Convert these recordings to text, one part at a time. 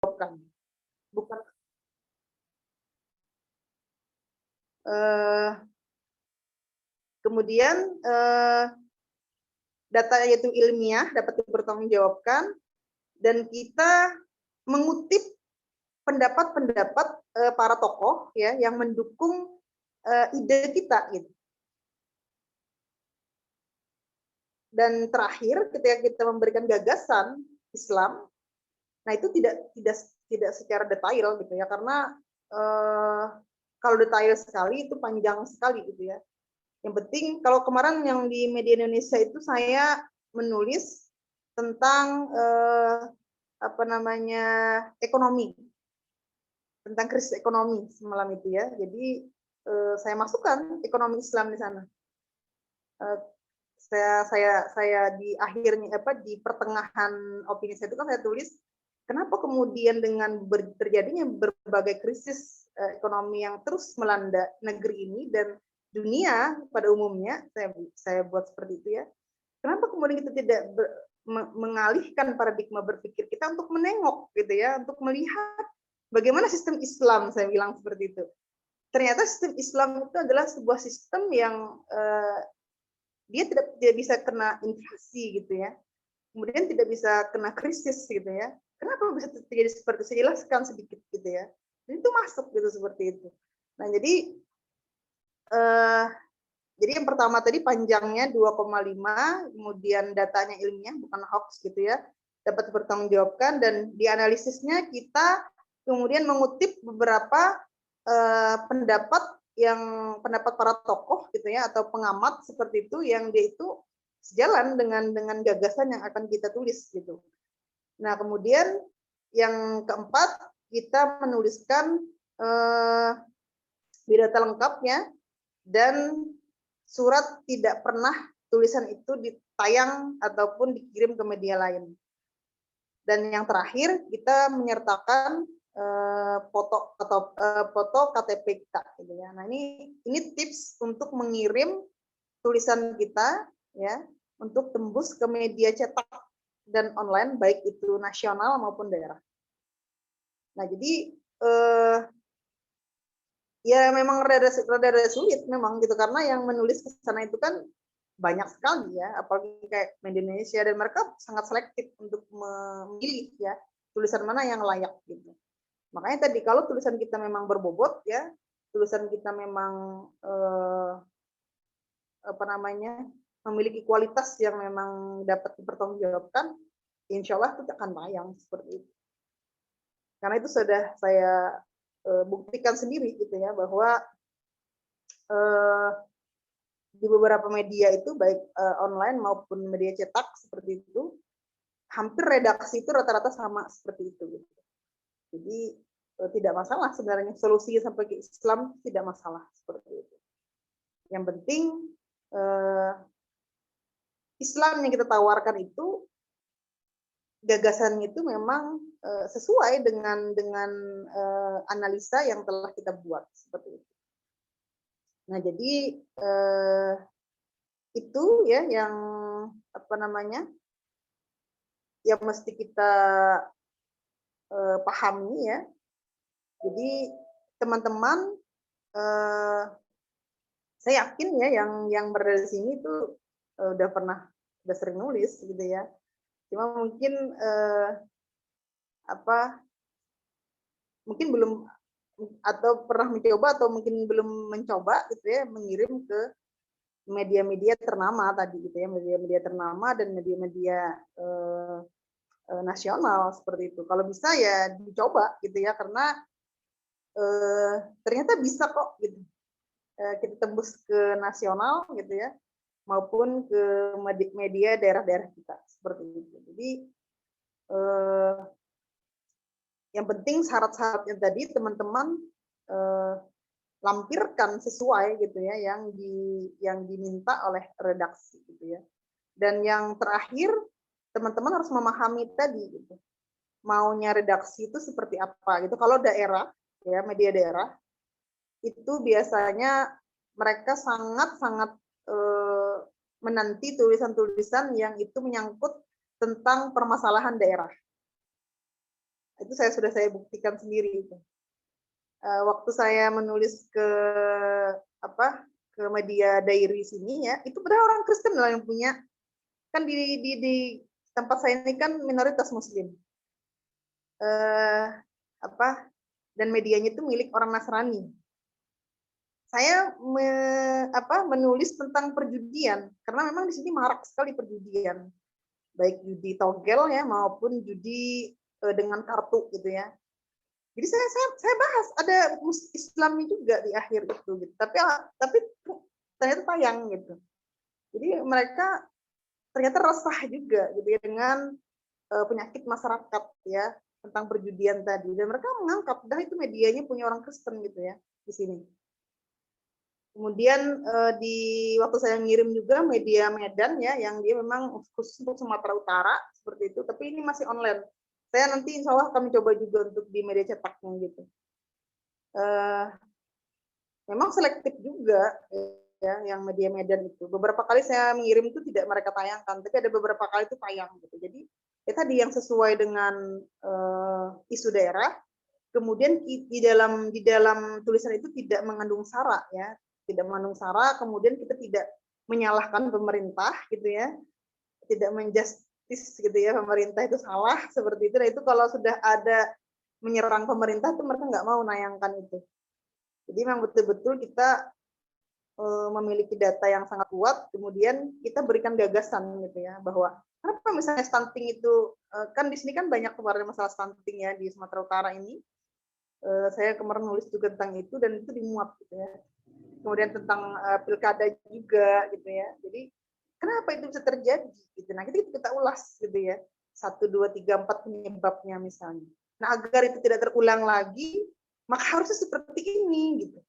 bukan. Eh, Kemudian data itu ilmiah dapat dipertanggungjawabkan dan kita mengutip pendapat-pendapat para tokoh ya yang mendukung ide kita gitu. Dan terakhir ketika kita memberikan gagasan Islam, nah itu tidak secara detail gitu ya, karena kalau detail sekali itu panjang sekali gitu ya. Yang penting kalau kemarin yang di media Indonesia itu saya menulis tentang ekonomi, tentang krisis ekonomi semalam itu ya. Jadi saya masukkan ekonomi Islam di sana. Saya di akhirnya di pertengahan opini saya itu kan saya tulis kenapa kemudian dengan terjadinya berbagai krisis ekonomi yang terus melanda negeri ini dan dunia pada umumnya, saya buat seperti itu ya. Kenapa kemudian kita tidak mengalihkan paradigma berpikir kita untuk menengok gitu ya, untuk melihat bagaimana sistem Islam, saya bilang seperti itu. Ternyata sistem Islam itu adalah sebuah sistem yang dia tidak bisa kena inflasi gitu ya, kemudian tidak bisa kena krisis gitu ya. Kenapa bisa terjadi seperti itu? Saya jelaskan sedikit gitu ya. Dan itu masuk gitu seperti itu. Nah jadi yang pertama tadi panjangnya 2,5, kemudian datanya ilmiah bukan hoax gitu ya, dapat dipertanggungjawabkan dan dianalisisnya kita kemudian mengutip beberapa pendapat para tokoh gitu ya atau pengamat seperti itu yang dia itu sejalan dengan gagasan yang akan kita tulis gitu. Nah kemudian yang keempat kita menuliskan biodata lengkapnya dan surat tidak pernah tulisan itu ditayang ataupun dikirim ke media lain. Dan yang terakhir kita menyertakan foto KTP kita gitu ya. Nah ini tips untuk mengirim tulisan kita ya untuk tembus ke media cetak dan online baik itu nasional maupun daerah. Nah jadi ya memang rada sulit memang gitu karena yang menulis ke sana itu kan banyak sekali ya, apalagi kayak Indonesia, dan mereka sangat selektif untuk memilih ya tulisan mana yang layak gitu. Makanya tadi kalau tulisan kita memang berbobot ya, tulisan kita memang memiliki kualitas yang memang dapat dipertanggungjawabkan, insya Allah itu akan tayang seperti itu. Karena itu sudah saya buktikan sendiri gitu ya bahwa di beberapa media itu baik online maupun media cetak seperti itu, hampir redaksi itu rata-rata sama seperti itu gitu. Jadi tidak masalah sebenarnya, solusinya sampai ke Islam tidak masalah seperti itu. Yang penting Islam yang kita tawarkan itu gagasannya itu memang sesuai dengan analisa yang telah kita buat seperti itu. Nah jadi itu ya yang yang mesti kita pahami ya. Jadi teman-teman, saya yakin ya yang berada di sini itu udah sering nulis gitu ya. Cuma mungkin mungkin belum atau pernah mencoba atau mungkin belum mencoba gitu ya mengirim ke media-media ternama tadi gitu ya, media-media ternama dan media-media nasional seperti itu. Kalau bisa ya dicoba gitu ya, karena ternyata bisa kok gitu. Kita tembus ke nasional gitu ya, maupun ke media daerah-daerah kita seperti itu. Jadi yang penting syarat-syaratnya tadi teman-teman lampirkan sesuai gitu ya yang diminta oleh redaksi gitu ya. Dan yang terakhir teman-teman harus memahami tadi gitu, maunya redaksi itu seperti apa gitu. Kalau daerah ya, media daerah itu biasanya mereka sangat-sangat menanti tulisan-tulisan yang itu menyangkut tentang permasalahan daerah. Itu sudah saya buktikan sendiri itu. Waktu saya menulis ke apa, ke media diary sini ya, itu padahal orang Kristen lah yang punya. Kan di tempat saya ini kan minoritas Muslim. Apa, dan medianya itu milik orang Nasrani. Saya menulis tentang perjudian karena memang di sini marak sekali perjudian, baik judi togel ya maupun judi dengan kartu gitu ya. Jadi saya bahas ada Islamnya juga di akhir itu gitu. Tapi ternyata tayang gitu. Jadi mereka ternyata resah juga gitu ya dengan penyakit masyarakat ya tentang perjudian tadi, dan mereka mengangkat dah itu medianya punya orang Kristen gitu ya di sini. Kemudian di waktu saya ngirim juga media Medan ya, yang dia memang khusus untuk Sumatera Utara seperti itu, tapi ini masih online. Saya nanti insya Allah kami coba juga untuk di media cetaknya gitu. Memang selektif juga ya yang media Medan itu. Beberapa kali saya mengirim itu tidak mereka tayangkan, tapi ada beberapa kali itu tayang gitu. Jadi ya tadi yang sesuai dengan isu daerah. Kemudian di dalam tulisan itu tidak mengandung sara ya, tidak mengandung sara. Kemudian kita tidak menyalahkan pemerintah gitu ya, tidak menjustis gitu ya pemerintah itu salah seperti itu. Nah itu kalau sudah ada menyerang pemerintah itu mereka nggak mau nayangkan itu. Jadi memang betul-betul kita memiliki data yang sangat kuat, kemudian kita berikan gagasan gitu ya, bahwa kenapa misalnya stunting itu, kan di sini kan banyak kemarin masalah stunting ya di Sumatera Utara ini. Saya kemarin nulis juga tentang itu dan itu dimuat gitu ya. Kemudian tentang pilkada juga gitu ya. Jadi kenapa itu bisa terjadi gitu. Nah, kita ulas gitu ya. 1 2 3 4 penyebabnya misalnya. Nah, agar itu tidak terulang lagi, maka harusnya seperti ini gitu.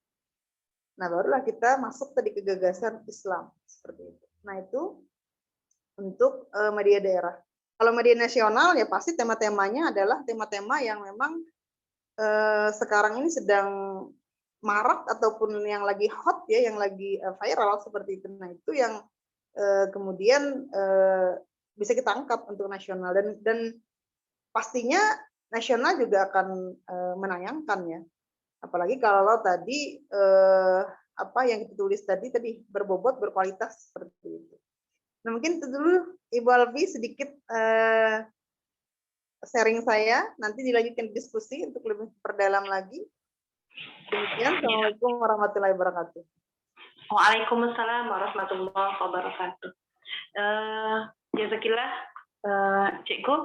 Nah, barulah kita masuk tadi ke gagasan Islam seperti itu. Nah, itu untuk media daerah. Kalau media nasional ya pasti tema-temanya adalah tema-tema yang memang sekarang ini sedang marak ataupun yang lagi hot ya, yang lagi viral seperti itu. Nah itu yang kemudian bisa kita angkat untuk nasional, dan pastinya nasional juga akan menayangkan ya. Apalagi kalau tadi apa yang kita tulis tadi berbobot, berkualitas seperti itu. Nah mungkin itu dulu Ibu Alfi sedikit sharing saya, nanti dilanjutkan diskusi untuk lebih perdalam lagi. Demikian, Assalamualaikum warahmatullahi wabarakatuh. Waalaikumsalam warahmatullahi wabarakatuh. Jazakillah, Cikgu.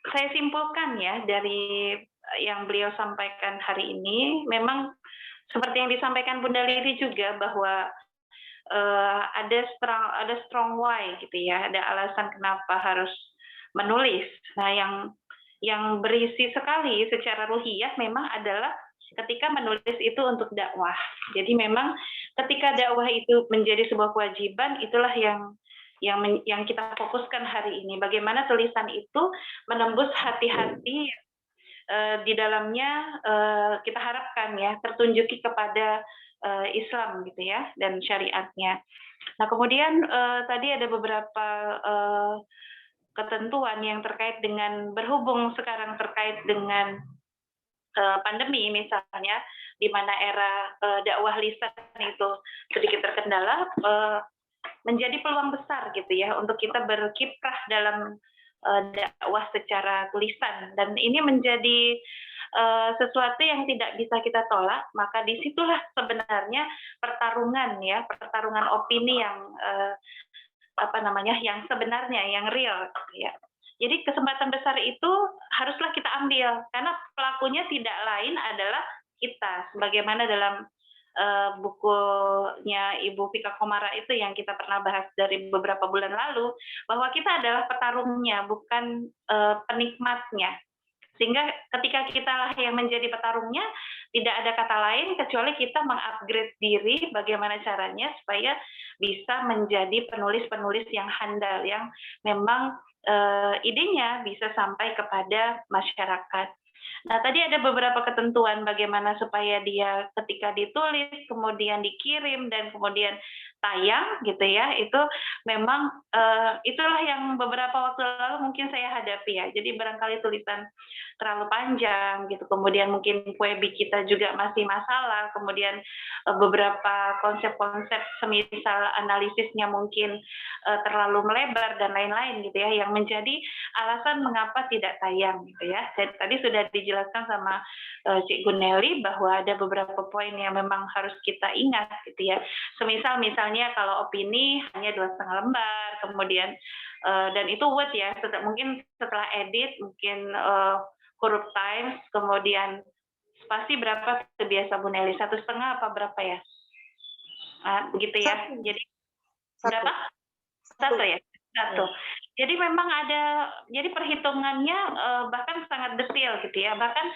Saya simpulkan ya dari yang beliau sampaikan hari ini, memang seperti yang disampaikan Bunda Lili juga bahwa ada strong why gitu ya, ada alasan kenapa harus menulis. Nah, yang berisi sekali secara ruhiyah memang adalah ketika menulis itu untuk dakwah. Jadi memang ketika dakwah itu menjadi sebuah kewajiban, itulah yang kita fokuskan hari ini. Bagaimana tulisan itu menembus hati-hati di dalamnya, kita harapkan ya tertunjuki kepada Islam gitu ya, dan syariatnya. Nah kemudian tadi ada beberapa ketentuan yang terkait dengan, berhubung sekarang terkait dengan pandemi misalnya, di mana era dakwah lisan itu sedikit terkendala, menjadi peluang besar gitu ya untuk kita berkiprah dalam dakwah secara tulisan, dan ini menjadi sesuatu yang tidak bisa kita tolak. Maka disitulah sebenarnya pertarungan opini yang yang sebenarnya, yang real ya. Jadi kesempatan besar itu haruslah kita ambil, karena pelakunya tidak lain adalah kita, sebagaimana dalam bukunya Ibu Vika Komara itu yang kita pernah bahas dari beberapa bulan lalu, bahwa kita adalah petarungnya, bukan penikmatnya. Sehingga ketika kita lah yang menjadi petarungnya, tidak ada kata lain kecuali kita mengupgrade diri bagaimana caranya supaya bisa menjadi penulis-penulis yang handal, yang memang idenya bisa sampai kepada masyarakat. Nah, tadi ada beberapa ketentuan bagaimana supaya dia ketika ditulis, kemudian dikirim, dan kemudian tayang gitu ya, itu memang itulah yang beberapa waktu lalu mungkin saya hadapi ya. Jadi barangkali tulisan terlalu panjang gitu, kemudian mungkin Puebi kita juga masih masalah, kemudian beberapa konsep-konsep semisal analisisnya mungkin terlalu melebar dan lain-lain gitu ya, yang menjadi alasan mengapa tidak tayang gitu ya. Jadi, tadi sudah dijelaskan sama Cik Guneli bahwa ada beberapa poin yang memang harus kita ingat gitu ya. Semisal misalnya kalau opini hanya 2,5 lembar, kemudian dan itu Word ya, mungkin setelah edit mungkin huruf Times, kemudian spasi berapa biasa Bu Nelly? 1,5 apa berapa ya? Begitu ya. Satu. Jadi Satu. berapa? Satu ya? Satu. Jadi memang ada, jadi perhitungannya bahkan sangat detail gitu ya. Bahkan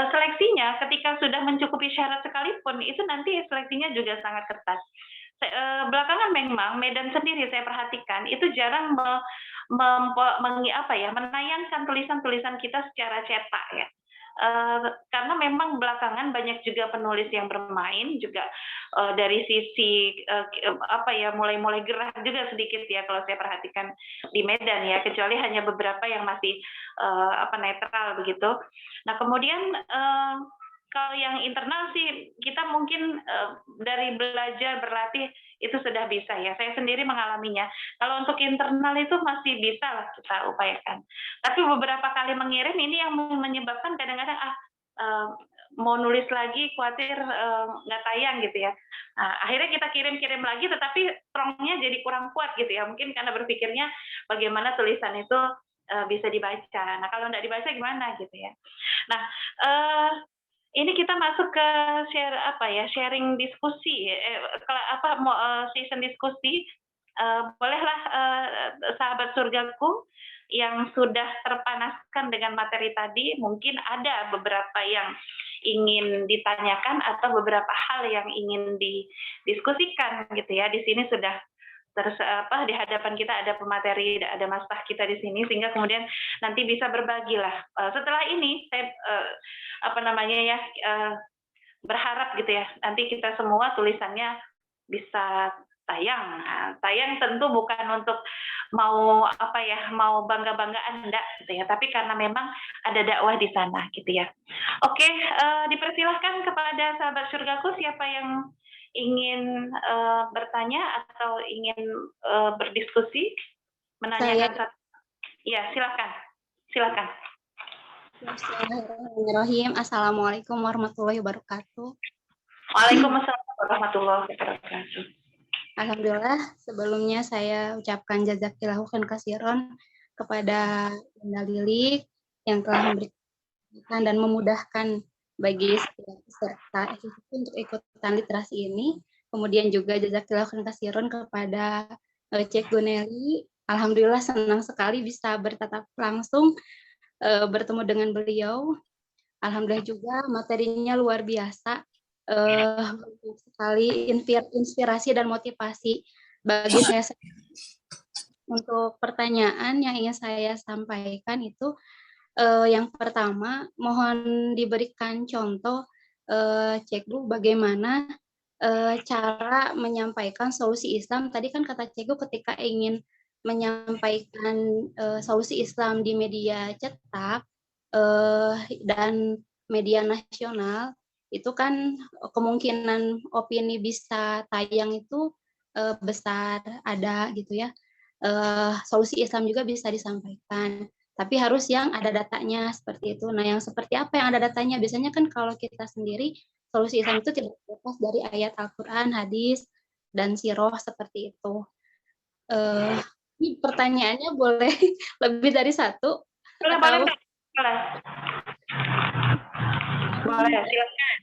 seleksinya ketika sudah mencukupi syarat sekalipun, itu nanti seleksinya juga sangat ketat. Belakangan memang Medan sendiri saya perhatikan itu jarang menayangkan tulisan-tulisan kita secara cetak ya. Karena memang belakangan banyak juga penulis yang bermain juga dari sisi mulai gerah juga sedikit ya kalau saya perhatikan di Medan ya, kecuali hanya beberapa yang masih netral begitu. Nah kemudian kalau yang internal sih kita mungkin dari belajar berlatih itu sudah bisa ya. Saya sendiri mengalaminya. Kalau untuk internal itu masih bisa lah kita upayakan. Tapi beberapa kali mengirim ini yang menyebabkan kadang-kadang mau nulis lagi khawatir nggak tayang gitu ya. Nah, akhirnya kita kirim-kirim lagi tetapi strongnya jadi kurang kuat gitu ya. Mungkin karena berpikirnya bagaimana tulisan itu bisa dibaca. Nah kalau nggak dibaca gimana gitu ya. Nah ini kita masuk ke sharing diskusi, season diskusi. Bolehlah sahabat surgaku yang sudah terpanaskan dengan materi tadi, mungkin ada beberapa yang ingin ditanyakan atau beberapa hal yang ingin didiskusikan gitu ya. Di sini sudah di hadapan kita ada pemateri, ada Mas Tah kita di sini, sehingga kemudian nanti bisa berbagi lah. Setelah ini saya berharap gitu ya, nanti kita semua tulisannya bisa tayang. Tayang tentu bukan untuk mau bangga-banggaan enggak gitu ya, tapi karena memang ada dakwah di sana gitu ya. Oke, dipersilahkan kepada sahabat surgaku siapa yang ingin bertanya atau ingin berdiskusi, menanyakan. Ya, silakan. Bismillahirrahmanirrahim. Assalamualaikum warahmatullahi wabarakatuh. Waalaikumsalam warahmatullahi wabarakatuh. Alhamdulillah, sebelumnya saya ucapkan jazakillahu khairan kepada Bunda Lilik yang telah memberikan dan memudahkan bagi setiap peserta untuk ikutan literasi ini. Kemudian juga jazakillahu khairan kepada Cik Guneli. Alhamdulillah senang sekali bisa bertatap langsung bertemu dengan beliau. Alhamdulillah juga materinya luar biasa, banyak sekali inspirasi dan motivasi bagi saya. Untuk pertanyaan yang ingin saya sampaikan itu yang pertama, mohon diberikan contoh Cekgu bagaimana cara menyampaikan solusi Islam. Tadi kan kata Cekgu ketika ingin menyampaikan solusi Islam di media cetak dan media nasional, itu kan kemungkinan opini bisa tayang itu besar ada gitu ya. Solusi Islam juga bisa disampaikan, tapi harus yang ada datanya seperti itu. Nah, yang seperti apa yang ada datanya? Biasanya kan kalau kita sendiri, solusi Islam itu tidak lepas dari ayat Al-Quran, hadis, dan sirah seperti itu. Ini pertanyaannya boleh lebih dari satu? Boleh. Silakan.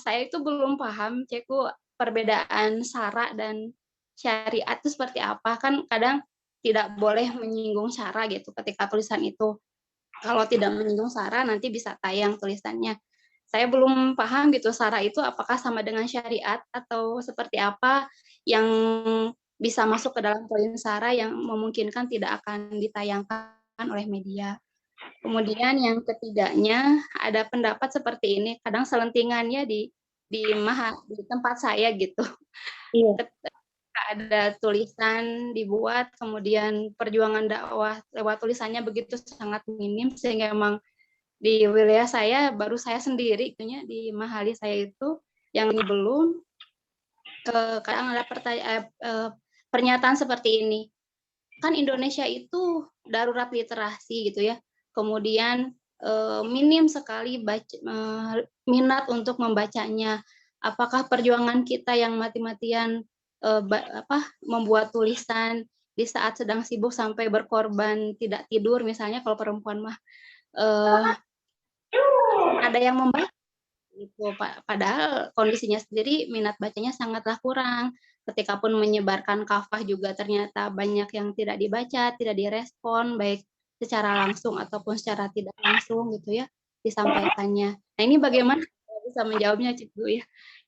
Saya itu belum paham, Ceku, perbedaan syara dan syariat itu seperti apa. Kan kadang tidak boleh menyinggung syara gitu ketika tulisan itu. Kalau tidak menyinggung syara nanti bisa tayang tulisannya. Saya belum paham gitu syara itu apakah sama dengan syariat atau seperti apa yang bisa masuk ke dalam poin syara yang memungkinkan tidak akan ditayangkan oleh media. Kemudian yang ketiganya ada pendapat seperti ini, kadang selentingannya di di tempat saya gitu. Iya. Ada tulisan dibuat, kemudian perjuangan dakwah lewat tulisannya begitu sangat minim, sehingga memang di wilayah saya baru saya sendiri di Mahali saya itu yang ini belum kadang ada pernyataan seperti ini. Kan Indonesia itu darurat literasi gitu ya. Kemudian minim sekali minat untuk membacanya. Apakah perjuangan kita yang mati-matian membuat tulisan di saat sedang sibuk sampai berkorban tidak tidur misalnya, kalau perempuan mah ada yang membaca itu, padahal kondisinya sendiri minat bacanya sangatlah kurang. Ketika pun menyebarkan kafah juga ternyata banyak yang tidak dibaca, tidak direspon baik secara langsung ataupun secara tidak langsung gitu ya disampaikannya. Nah, ini bagaimana bisa menjawabnya Cikgu ya?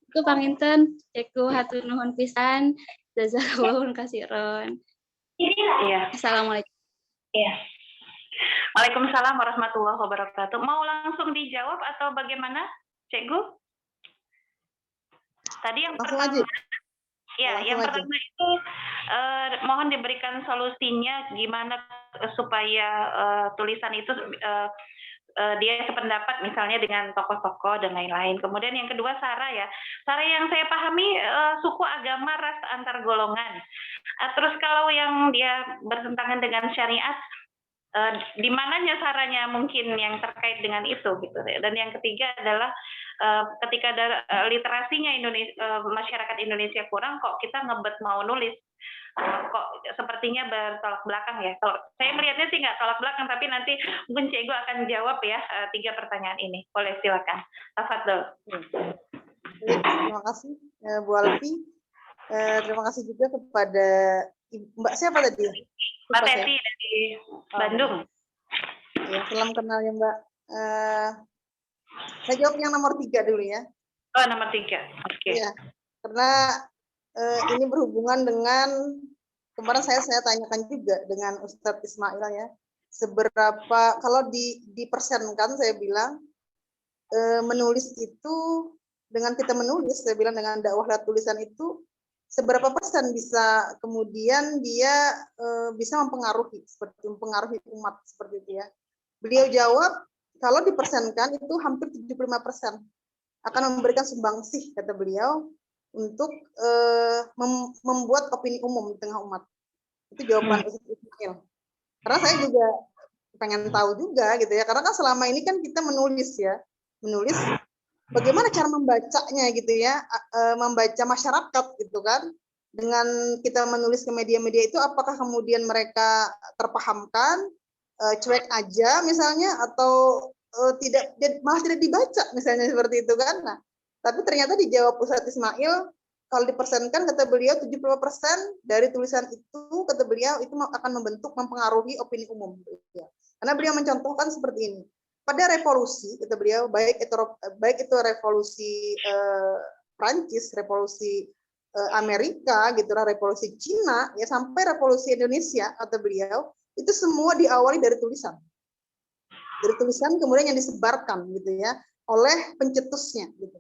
Itu panginten Cikgu hatur nuhun pisan. Jazakallahu khairan. Iya. Assalamualaikum. Iya. Waalaikumsalam warahmatullahi wabarakatuh. Mau langsung dijawab atau bagaimana, Cikgu? Tadi yang Langsung pertama, aja. ya, Langsung yang aja. pertama itu mohon diberikan solusinya gimana supaya tulisan itu dia sependapat misalnya dengan tokoh-tokoh dan lain-lain. Kemudian yang kedua Sara ya. Sara yang saya pahami suku, agama, ras antar golongan. Terus kalau yang dia bertentangan dengan syariat, di mananya Saranya mungkin yang terkait dengan itu gitu. Dan yang ketiga adalah ketika ada literasinya masyarakat Indonesia kurang, kok kita ngebet mau nulis, kok sepertinya bertolak belakang ya. Kalau saya melihatnya sih nggak tolak belakang, tapi nanti mungkin Cikgu akan jawab ya 3 pertanyaan ini. Boleh silakan. Tafadhol. Terima kasih Bu Alfi. Terima kasih juga kepada Mbak siapa tadi? Mbak Teti dari Bandung. Ya, salam kenal ya Mbak. Saya jawab yang nomor 3 dulu ya. Oh, nomor 3. Oke. Ya, karena ini berhubungan dengan kemarin saya tanyakan juga dengan Ustadz Ismail ya. Seberapa kalau dipersenkan saya bilang menulis itu dengan kita menulis, saya bilang dengan dakwah lewat tulisan itu seberapa persen bisa kemudian dia bisa mempengaruhi umat seperti itu ya. Beliau jawab kalau dipersenkan itu hampir 75% akan memberikan sumbangsih kata beliau untuk membuat opini umum di tengah umat. Itu jawaban Ustadz Ismail. Karena saya juga pengen tahu juga gitu ya, karena kan selama ini kan kita menulis bagaimana cara membacanya gitu ya, membaca masyarakat gitu kan, dengan kita menulis ke media-media itu apakah kemudian mereka terpahamkan, cuek aja misalnya, atau malah tidak dibaca misalnya seperti itu kan. Nah, tapi ternyata dijawab Ustadz Ismail, kalau dipersenkan kata beliau 75% dari tulisan itu kata beliau itu akan mempengaruhi opini umum gitu ya. Karena beliau mencontohkan seperti ini. Pada revolusi kata beliau, baik itu revolusi Prancis, revolusi Amerika gitu, revolusi Cina ya, sampai revolusi Indonesia kata beliau, itu semua diawali dari tulisan. Dari tulisan kemudian yang disebarkan gitu ya oleh pencetusnya gitu.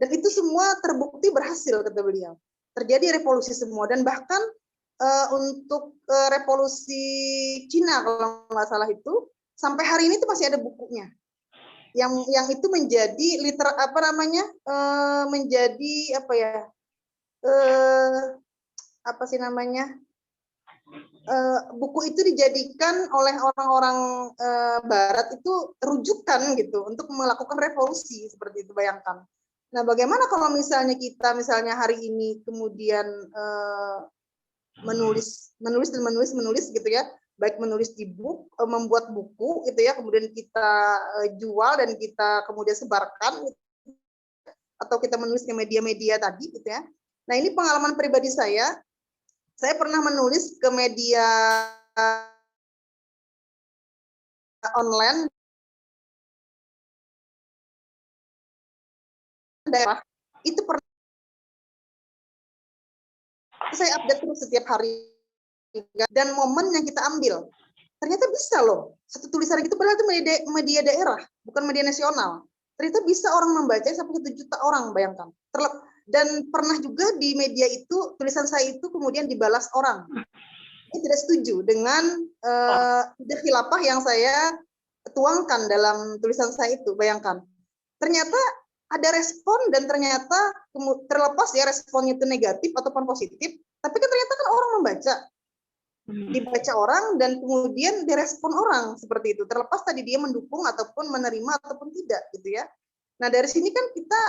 Dan itu semua terbukti berhasil kata beliau. Terjadi revolusi semua, dan bahkan untuk revolusi Cina kalau nggak salah itu sampai hari ini itu masih ada bukunya. Yang itu menjadi menjadi apa ya? Buku itu dijadikan oleh orang-orang Barat itu rujukan gitu untuk melakukan revolusi seperti itu, bayangkan. Nah, bagaimana kalau misalnya kita hari ini kemudian menulis gitu ya, baik menulis di membuat buku gitu ya, kemudian kita jual dan kita kemudian sebarkan gitu, atau kita menulis ke media-media tadi gitu ya. Nah, ini pengalaman pribadi saya pernah menulis ke media online daerah, itu pernah saya update terus setiap hari, dan momen yang kita ambil ternyata bisa loh, satu tulisan itu padahal itu media daerah bukan media nasional, ternyata bisa orang membaca sampai 1 juta orang, bayangkan. Dan pernah juga di media itu tulisan saya itu kemudian dibalas orang. Ini tidak setuju dengan ide khilafah yang saya tuangkan dalam tulisan saya itu, bayangkan. Ternyata ada respon dan ternyata terlepas ya responnya itu negatif ataupun positif, tapi kan ternyata kan orang membaca. Dibaca orang dan kemudian direspon orang seperti itu, terlepas tadi dia mendukung ataupun menerima ataupun tidak gitu ya. Nah dari sini kan kita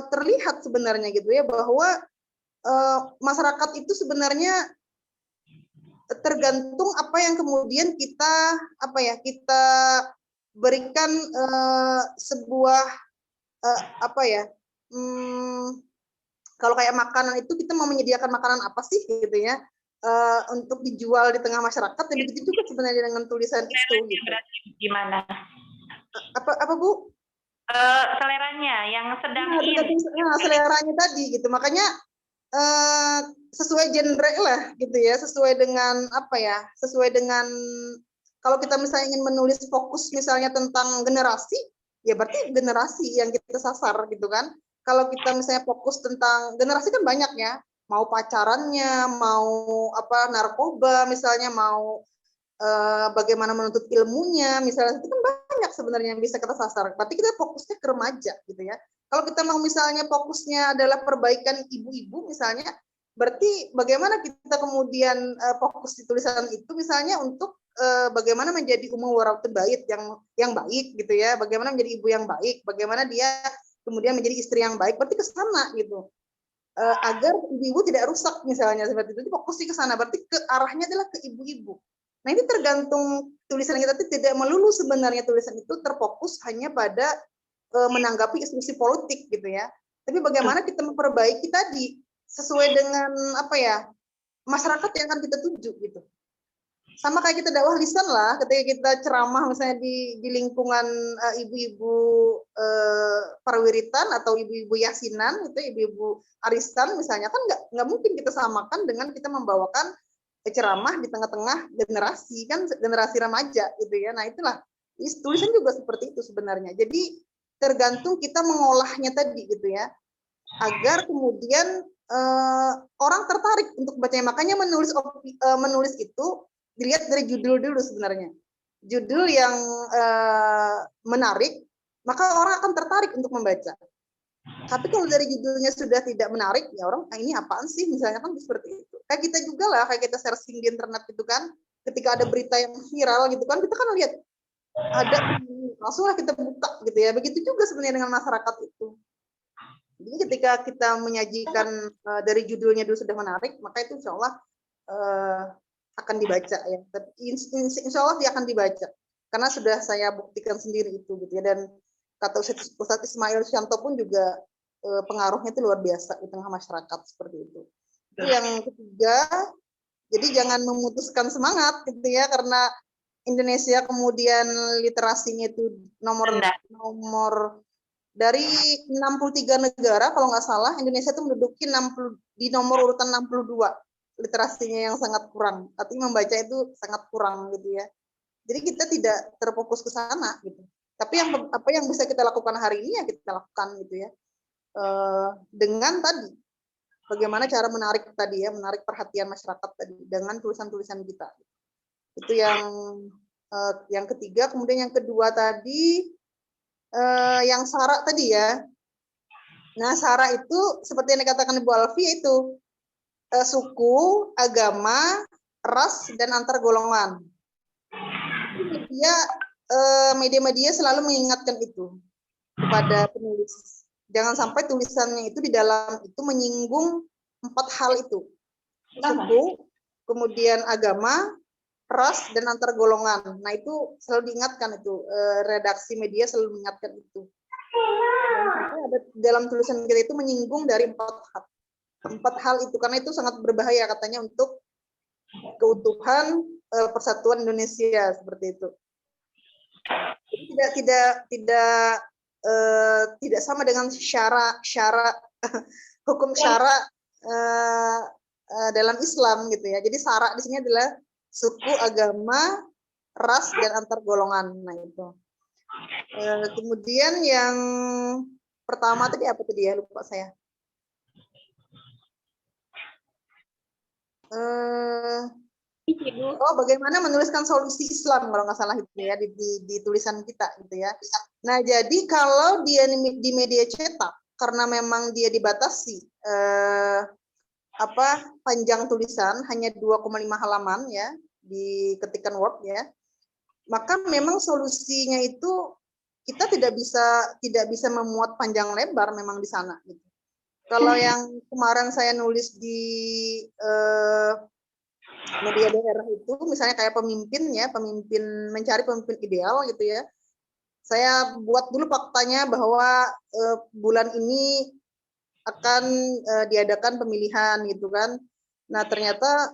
terlihat sebenarnya gitu ya bahwa masyarakat itu sebenarnya tergantung apa yang kemudian kita kita berikan sebuah kalau kayak makanan itu kita mau menyediakan makanan apa sih gitu ya untuk dijual di tengah masyarakat, dan begitu juga sebenarnya dengan tulisan itu gitu. Gimana? Apa Bu? Seleranya yang sedang seleranya tadi gitu, makanya sesuai genre lah gitu ya, sesuai dengan sesuai dengan kalau kita misalnya ingin menulis fokus misalnya tentang generasi, ya berarti generasi yang kita sasar gitu kan. Kalau kita misalnya fokus tentang generasi kan banyak ya, mau pacarannya, mau narkoba misalnya, mau bagaimana menuntut ilmunya misalnya, itu kan banyak sebenarnya yang bisa kita sasar. Berarti kita fokusnya ke remaja gitu ya. Kalau kita mau misalnya fokusnya adalah perbaikan ibu-ibu misalnya, berarti bagaimana kita kemudian fokus di tulisan itu misalnya untuk bagaimana menjadi waratun bait yang baik gitu ya, bagaimana menjadi ibu yang baik, bagaimana dia kemudian menjadi istri yang baik, berarti ke sana gitu. Agar ibu-ibu tidak rusak misalnya seperti itu, fokusnya ke sana, berarti ke arahnya adalah ke ibu-ibu. Nah ini tergantung tulisan kita, tidak melulu sebenarnya tulisan itu terfokus hanya pada menanggapi isu-isu politik gitu ya, tapi bagaimana kita memperbaiki tadi sesuai dengan masyarakat yang akan kita tuju gitu. Sama kayak kita dakwah lisan lah, ketika kita ceramah misalnya di lingkungan ibu-ibu parwiritan atau ibu-ibu yasinan gitu, ibu-ibu arisan misalnya, kan nggak mungkin kita samakan dengan kita membawakan ceramah di tengah-tengah generasi, kan generasi remaja gitu ya. Nah itulah tulisan juga seperti itu sebenarnya. Jadi tergantung kita mengolahnya tadi gitu ya, agar kemudian orang tertarik untuk bacanya. Makanya menulis itu dilihat dari judul dulu sebenarnya. Judul yang menarik, maka orang akan tertarik untuk membaca. Tapi kalau dari judulnya sudah tidak menarik, ya orang ini apaan sih misalnya, kan seperti itu. Kayak kita juga lah, kayak kita searching di internet gitu kan, ketika ada berita yang viral gitu kan, kita kan lihat ada, langsunglah kita buka gitu ya. Begitu juga sebenarnya dengan masyarakat itu. Jadi ketika kita menyajikan dari judulnya dulu sudah menarik, maka itu insya Allah akan dibaca ya. Insya Allah dia akan dibaca, karena sudah saya buktikan sendiri itu gitu ya. Dan kata Ustadz Ismail Syanto pun juga pengaruhnya itu luar biasa di tengah masyarakat seperti itu. Itu yang ketiga. Jadi jangan memutuskan semangat gitu ya, karena Indonesia kemudian literasinya itu nomor dari 63 negara kalau nggak salah, Indonesia itu menduduki di nomor urutan 62 literasinya yang sangat kurang. Artinya membaca itu sangat kurang gitu ya. Jadi kita tidak terfokus ke sana gitu. Tapi apa yang bisa kita lakukan hari ini ya kita lakukan gitu ya. Dengan tadi bagaimana cara menarik tadi ya, menarik perhatian masyarakat tadi dengan tulisan-tulisan kita. Itu yang ketiga. Kemudian yang kedua tadi yang sara tadi ya. Nah, sara itu seperti yang dikatakan Ibu Alfi itu suku, agama, ras, dan antar golongan. Media-media selalu mengingatkan itu kepada penulis. Jangan sampai tulisannya itu di dalam itu menyinggung 4 hal itu. Suku, kemudian agama, ras, dan antar golongan. Nah itu selalu diingatkan itu, redaksi media selalu mengingatkan itu. Ada dalam tulisan kita itu menyinggung dari 4 hal itu, karena itu sangat berbahaya katanya untuk keutuhan persatuan Indonesia seperti itu. Tidak sama dengan syara hukum syara dalam Islam gitu ya. Jadi syara di sini adalah suku, agama, ras, dan antar golongan. Nah itu. Kemudian yang pertama tadi apa tadi ya, lupa saya. Oh, bagaimana menuliskan solusi Islam kalau nggak salah itu ya di tulisan kita gitu ya. Nah, jadi kalau dia di media cetak karena memang dia dibatasi panjang tulisan hanya 2,5 halaman ya di ketikan Word ya. Maka memang solusinya itu kita tidak bisa memuat panjang lebar memang di sana gitu. Kalau yang kemarin saya nulis di media daerah itu misalnya kayak mencari pemimpin ideal gitu ya. Saya buat dulu faktanya bahwa bulan ini akan diadakan pemilihan gitu kan. Nah, ternyata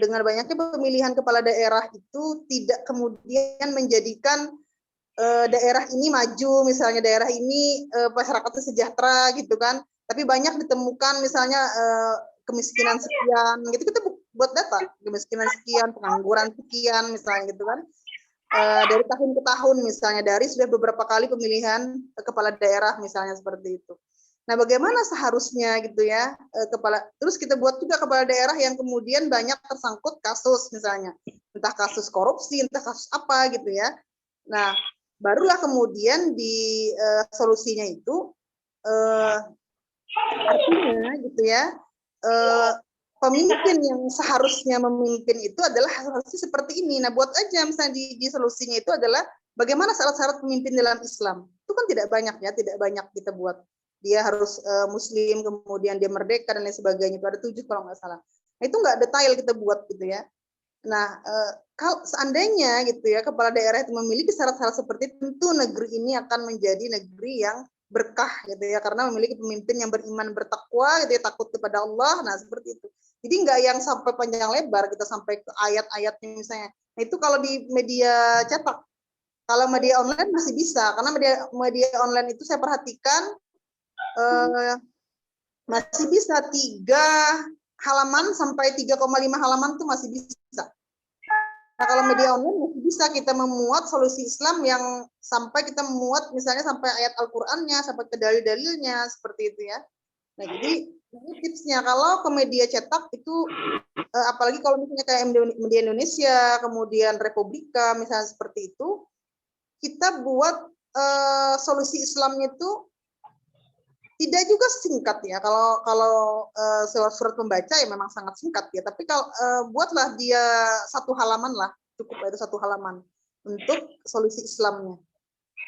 dengan banyaknya pemilihan kepala daerah itu tidak kemudian menjadikan daerah ini maju, misalnya daerah ini masyarakatnya sejahtera gitu kan. Tapi banyak ditemukan misalnya kemiskinan sekian gitu, kita buat data kemiskinan sekian, pengangguran sekian misalnya gitu kan. Dari tahun ke tahun misalnya, dari sudah beberapa kali pemilihan kepala daerah misalnya seperti itu. Nah, bagaimana seharusnya gitu ya terus kita buat juga kepala daerah yang kemudian banyak tersangkut kasus misalnya, entah kasus korupsi, entah kasus apa gitu ya. Nah, barulah kemudian di solusinya itu artinya gitu ya pemimpin yang seharusnya memimpin itu adalah harusnya seperti ini. Nah, buat aja misalnya di solusinya itu adalah bagaimana syarat-syarat pemimpin dalam Islam. Itu kan tidak banyak ya, tidak banyak kita buat. Dia harus Muslim, kemudian dia merdeka dan lain sebagainya. Itu ada 7 kalau nggak salah. Nah, itu nggak detail kita buat gitu ya. Nah, kalau seandainya gitu ya kepala daerah itu memiliki syarat-syarat seperti itu, tentu negeri ini akan menjadi negeri yang berkah gitu ya, karena memiliki pemimpin yang beriman bertakwa gitu ya, takut kepada Allah. Nah, seperti itu. Jadi nggak yang sampai panjang lebar kita sampai ke ayat-ayatnya misalnya. Nah, itu kalau di media cetak. Kalau media online masih bisa, karena media online itu saya perhatikan masih bisa 3 halaman sampai 3,5 halaman itu masih bisa. Nah, kalau media online masih bisa kita memuat solusi Islam yang sampai kita memuat misalnya sampai ayat Al-Qur'annya, sampai ke dalil-dalilnya seperti itu ya. Nah, jadi ini tipsnya. Kalau ke media cetak itu apalagi kalau misalnya kayak media Indonesia, kemudian Republika misalnya seperti itu, kita buat solusi Islamnya itu tidak juga singkat ya. Kalau surat pembaca ya memang sangat singkat ya. Tapi kalau buatlah dia 1 halaman lah, cukup itu 1 halaman untuk solusi Islamnya.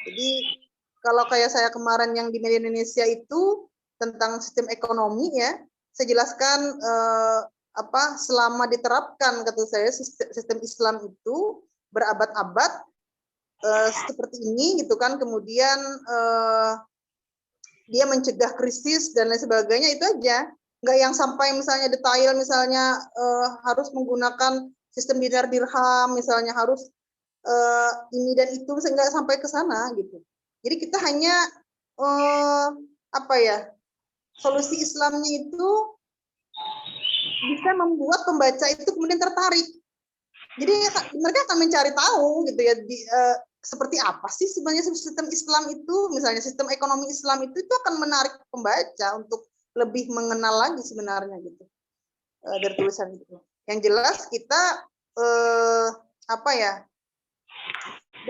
Jadi kalau kayak saya kemarin yang di media Indonesia itu tentang sistem ekonomi ya, saya jelaskan selama diterapkan kata saya sistem Islam itu berabad-abad seperti ini gitu kan, kemudian dia mencegah krisis dan lain sebagainya, itu aja. Nggak yang sampai misalnya detail misalnya harus menggunakan sistem dinar dirham misalnya, harus ini dan itu, nggak sampai ke sana gitu. Jadi kita hanya solusi Islamnya itu bisa membuat pembaca itu kemudian tertarik. Jadi mereka akan mencari tahu gitu ya seperti apa sih sebenarnya sistem Islam itu, misalnya sistem ekonomi Islam itu akan menarik pembaca untuk lebih mengenal lagi sebenarnya gitu dari tulisan itu. Yang jelas kita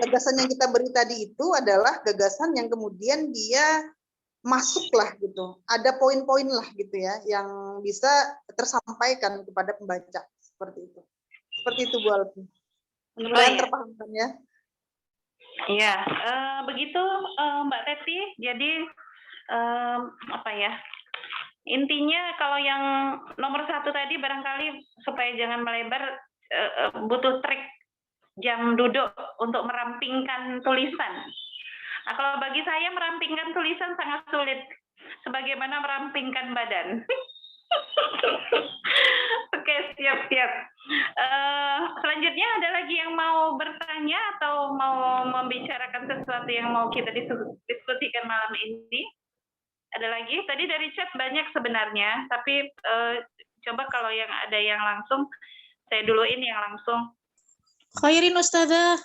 gagasan yang kita beri tadi itu adalah gagasan yang kemudian dia masuklah gitu, ada poin-poin lah gitu ya yang bisa tersampaikan kepada pembaca seperti itu Bu Alfi. Mudah-mudahan terpahamkan ya. Iya, begitu Mbak Teti. Jadi intinya kalau yang nomor 1 tadi barangkali supaya jangan melebar butuh trik jam duduk untuk merampingkan tulisan. Nah, kalau bagi saya merampingkan tulisan sangat sulit, sebagaimana merampingkan badan. Oke, siap. Selanjutnya ada lagi yang mau bertanya atau mau membicarakan sesuatu yang mau kita diskusikan malam ini? Ada lagi? Tadi dari chat banyak sebenarnya, tapi coba kalau yang ada yang langsung, saya duluin yang langsung. Khairin Ustazah.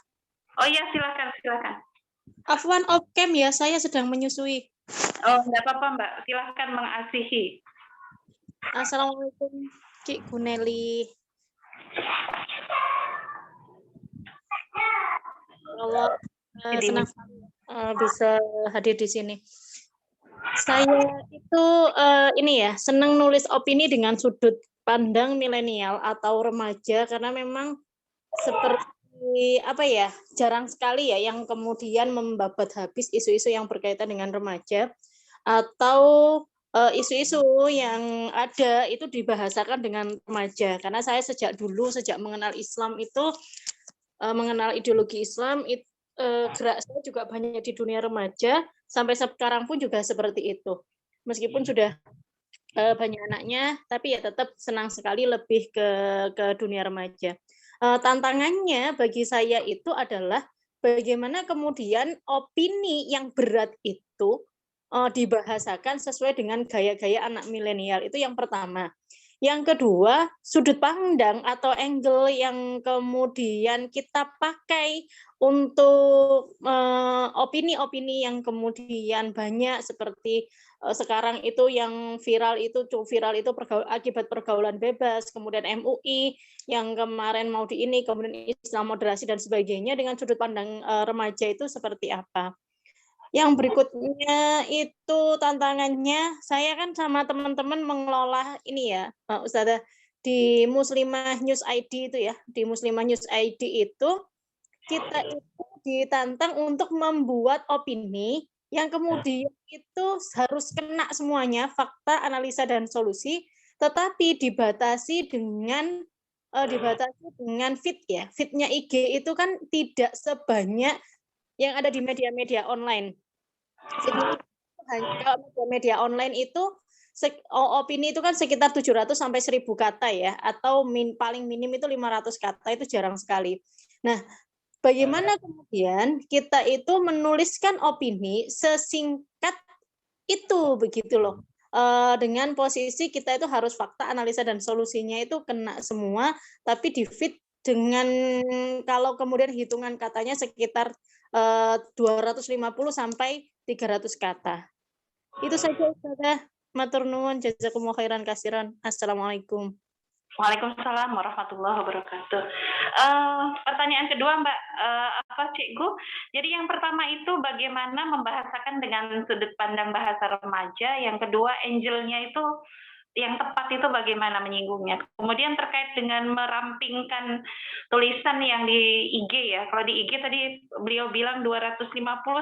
Oh iya, silakan. Afwan off cam ya, saya sedang menyusui. Oh, enggak apa-apa, Mbak. Silahkan mengasihi. Assalamualaikum, Cik Guneli. Allah, senang bisa hadir di sini. Saya itu ini ya, senang nulis opini dengan sudut pandang milenial atau remaja karena memang seperti apa ya, jarang sekali ya yang kemudian membabat habis isu-isu yang berkaitan dengan remaja atau isu-isu yang ada itu dibahasakan dengan remaja. Karena saya sejak mengenal Islam itu mengenal ideologi Islam itu gerak saya juga banyak di dunia remaja, sampai sekarang pun juga seperti itu. Meskipun sudah banyak anaknya, tapi ya tetap senang sekali lebih ke dunia remaja. Tantangannya bagi saya itu adalah bagaimana kemudian opini yang berat itu dibahasakan sesuai dengan gaya-gaya anak milenial. Itu yang pertama. Yang kedua, sudut pandang atau angle yang kemudian kita pakai untuk opini-opini yang kemudian banyak seperti sekarang itu yang viral itu akibat pergaulan bebas, kemudian MUI yang kemarin mau kemudian Islam moderasi dan sebagainya, dengan sudut pandang remaja itu seperti apa. Yang berikutnya itu tantangannya, saya kan sama teman-teman mengelola ini ya, Ustazah, di Muslimah News ID itu ya, di Muslimah News ID itu kita itu ditantang untuk membuat opini yang kemudian itu harus kena semuanya, fakta, analisa, dan solusi, tetapi dibatasi dengan feed ya. Feednya IG itu kan tidak sebanyak yang ada di media-media online. Kalau media online itu opini itu kan sekitar 700 sampai 1000 kata ya, atau paling minim itu 500 kata, itu jarang sekali. Nah, bagaimana kemudian kita itu menuliskan opini sesingkat itu begitu loh. Dengan posisi kita itu harus fakta, analisa, dan solusinya itu kena semua, tapi di feed dengan kalau kemudian hitungan katanya sekitar 250 sampai 300 kata. Itu saja Ustazah. Matur nuwun, jazakumullah khairan kasiran. Assalamualaikum. Waalaikumsalam warahmatullahi wabarakatuh. Pertanyaan kedua, Mbak, Cikgu? Jadi yang pertama itu bagaimana membahasakan dengan sudut pandang bahasa remaja. Yang kedua, angle-nya itu yang tepat itu bagaimana menyinggungnya. Kemudian terkait dengan merampingkan tulisan yang di IG ya. Kalau di IG tadi beliau bilang 250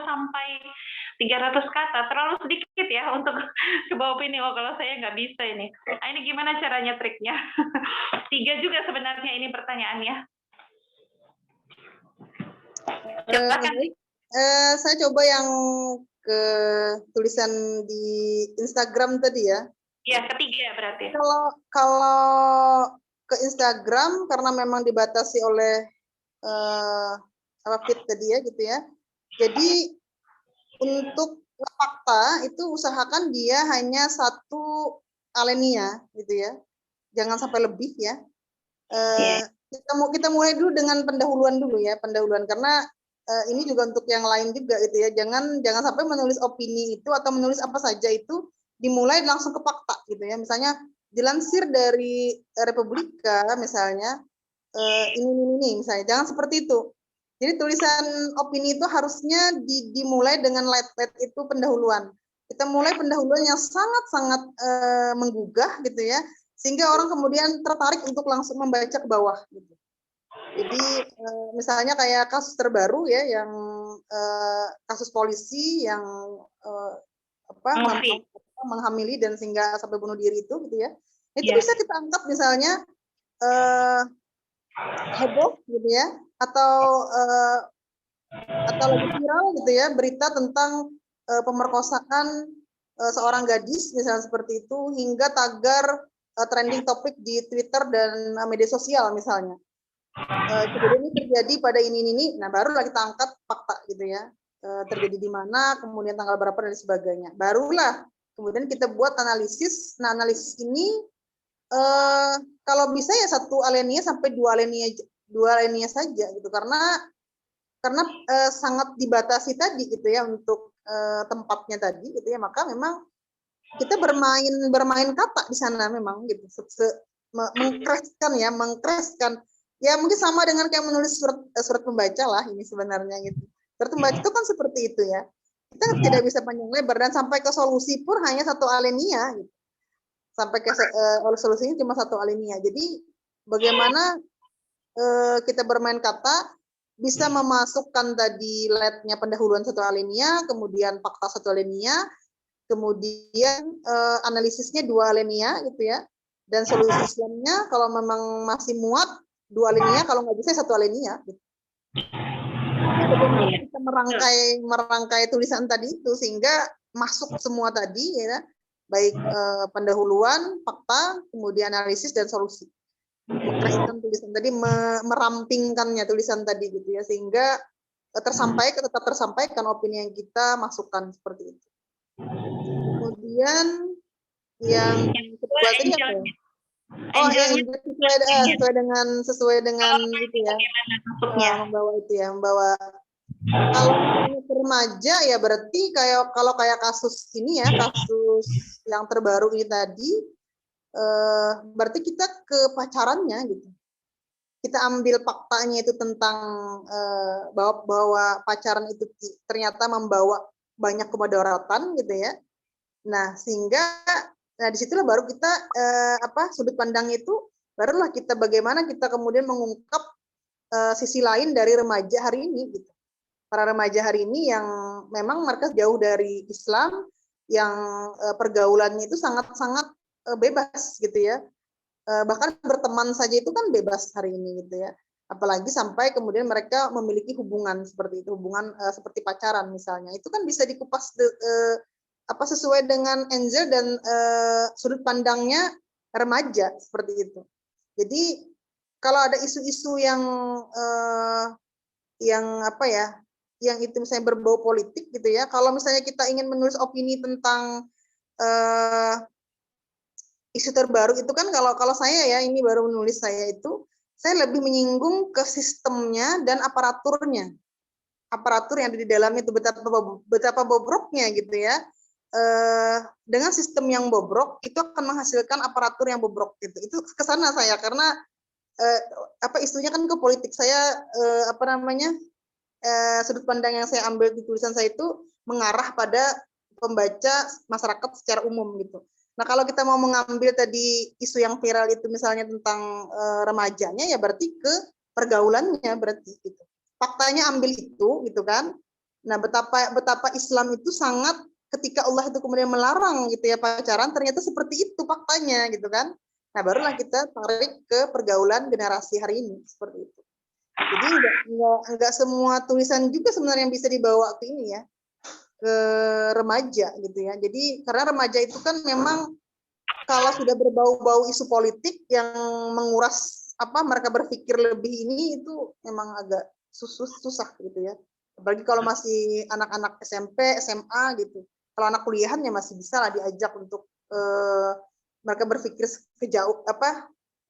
sampai 300 kata, terlalu sedikit ya untuk sebuah opini. Oh, kalau saya nggak bisa ini. Nah, ini gimana caranya, triknya? 3 juga sebenarnya ini pertanyaannya. Saya coba yang ke tulisan di Instagram tadi ya. Ya, ketiga berarti. Kalau ke Instagram karena memang dibatasi oleh feed tadi ya gitu ya. Jadi untuk fakta itu usahakan dia hanya 1 alinea gitu ya. Jangan sampai lebih ya. Kita mulai dulu dengan pendahuluan dulu ya, karena ini juga untuk yang lain juga gitu ya. Jangan sampai menulis opini itu atau menulis apa saja itu dimulai langsung ke fakta gitu ya. Misalnya dilansir dari Republika misalnya ini misalnya, jangan seperti itu. Jadi tulisan opini itu harusnya dimulai dengan light itu pendahuluan. Kita mulai pendahuluan yang sangat-sangat menggugah gitu ya, sehingga orang kemudian tertarik untuk langsung membaca ke bawah gitu. Jadi misalnya kayak kasus terbaru ya, yang kasus polisi yang menghamili dan sehingga sampai bunuh diri itu gitu ya. Itu bisa kita anggap misalnya heboh gitu ya, atau lebih viral gitu ya, berita tentang pemerkosaan seorang gadis misalnya seperti itu, hingga tagar trending topik di Twitter dan media sosial misalnya. Kejadian ini terjadi pada ini, nah barulah kita angkat fakta gitu ya, terjadi di mana, kemudian tanggal berapa dan sebagainya. Barulah kemudian kita buat analisis. Nah, analisis ini kalau bisa ya 1 alinea sampai 2 alinea saja gitu, karena karena sangat dibatasi tadi gitu ya untuk tempatnya tadi gitu ya, maka memang kita bermain kata di sana memang gitu, mengkreskan ya mungkin sama dengan kayak menulis surat pembaca lah ini sebenarnya gitu. Surat pembaca itu kan seperti itu ya, kita tidak bisa panjang lebar dan sampai ke solusi pun hanya satu alinea gitu. Sampai ke solusinya cuma satu alinea. Jadi bagaimana kita bermain kata bisa memasukkan tadi letnya pendahuluan satu alinea, kemudian fakta satu alinea, kemudian analisisnya dua alinea gitu ya, dan solusinya kalau memang masih muat dua alinea, kalau nggak bisa satu alinea gitu. Bagaimana kita merangkai tulisan tadi itu sehingga masuk semua tadi ya, baik pendahuluan, fakta, kemudian analisis dan solusi. Mengkaitkan tulisan tadi, merampingkannya tulisan tadi gitu ya, sehingga tetap tersampaikan opini yang kita masukkan seperti itu. Kemudian yang kedua tadi apa ya? Oh ya, sesuai dengan itu ya, membawa itu ya, membawa. Kalau ke remaja ya berarti kalau kayak kasus ini ya, kasus yang terbaru ini tadi, berarti kita ke pacarannya gitu. Kita ambil faktanya itu tentang bahwa pacaran itu ternyata membawa banyak kemudaratan gitu ya. Nah, sehingga disitulah baru kita sudut pandang itu, barulah kita bagaimana kita kemudian mengungkap sisi lain dari remaja hari ini gitu. Para remaja hari ini yang memang mereka jauh dari Islam, yang pergaulannya itu sangat-sangat bebas gitu ya. Bahkan berteman saja itu kan bebas hari ini gitu ya. Apalagi sampai kemudian mereka memiliki hubungan seperti itu, hubungan seperti pacaran misalnya. Itu kan bisa dikupas sesuai dengan Enzel dan sudut pandangnya remaja seperti itu. Jadi kalau ada isu-isu yang itu misalnya berbau politik gitu ya. Kalau misalnya kita ingin menulis opini tentang isu terbaru itu kan, kalau saya ya, ini baru menulis saya itu, saya lebih menyinggung ke sistemnya dan aparaturnya. Aparatur yang ada di dalam itu betapa bobroknya gitu ya. Dengan sistem yang bobrok itu akan menghasilkan aparatur yang bobrok gitu. Itu kesana saya, karena isunya kan ke politik. Saya sudut pandang yang saya ambil di tulisan saya itu mengarah pada pembaca masyarakat secara umum gitu. Nah, kalau kita mau mengambil tadi isu yang viral itu misalnya tentang remajanya, ya berarti ke pergaulannya berarti gitu. Faktanya ambil itu gitu kan. Nah, betapa Islam itu sangat, ketika Allah itu kemudian melarang gitu ya pacaran, ternyata seperti itu faktanya gitu kan. Nah, barulah kita tarik ke pergaulan generasi hari ini seperti itu. Jadi enggak semua tulisan juga sebenarnya yang bisa dibawa ke ini ya, ke remaja gitu ya. Jadi karena remaja itu kan memang kalau sudah berbau-bau isu politik yang menguras mereka berpikir lebih ini, itu memang agak susah gitu ya. Apalagi kalau masih anak-anak SMP, SMA gitu. Kalau anak kuliahan ya masih bisa lah diajak untuk mereka berpikir kejauh,